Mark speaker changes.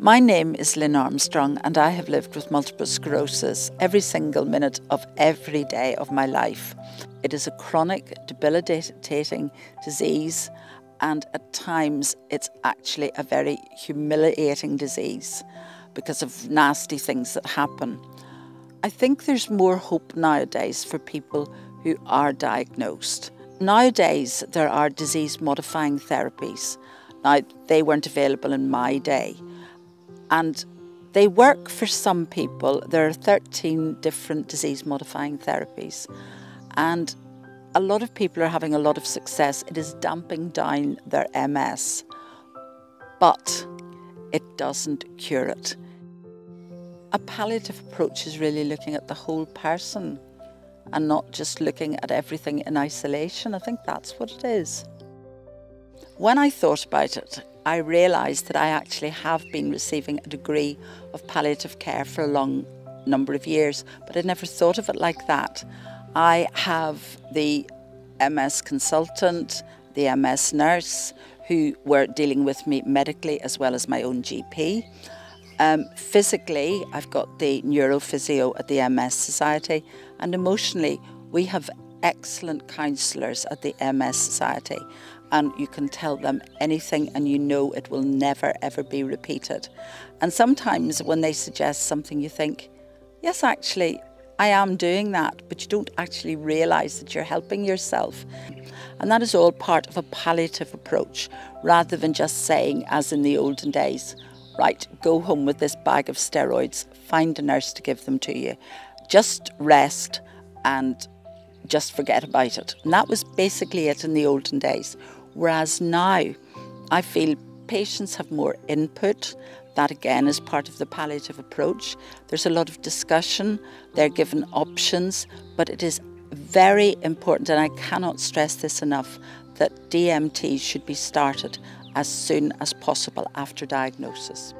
Speaker 1: My name is Lynne Armstrong and I have lived with multiple sclerosis every single minute of every day of my life. It is a chronic, debilitating disease, and at times it's actually a very humiliating disease because of nasty things that happen. I think there's more hope nowadays for people who are diagnosed. Nowadays there are disease-modifying therapies. Now, they weren't available in my day. And they work for some people. There are 13 different disease-modifying therapies. And a lot of people are having a lot of success. It is damping down their MS, but it doesn't cure it. A palliative approach is really looking at the whole person and not just looking at everything in isolation. I think that's what it is. When I thought about it, I realised that I actually have been receiving a degree of palliative care for a long number of years, but I'd never thought of it like that. I have the MS consultant, the MS nurse, who were dealing with me medically as well as my own GP. Physically, I've got the neurophysio at the MS Society, and emotionally, we have excellent counsellors at the MS Society, and you can tell them anything and you know it will never ever be repeated. And sometimes when they suggest something, you think, yes, actually I am doing that, but you don't actually realise that you're helping yourself. And that is all part of a palliative approach, rather than just saying, as in the olden days, right, go home with this bag of steroids, find a nurse to give them to you, just rest and just forget about it. And that was basically it in the olden days. Whereas now, I feel patients have more input. That again is part of the palliative approach. There's a lot of discussion, they're given options, but it is very important, and I cannot stress this enough, that DMT should be started as soon as possible after diagnosis.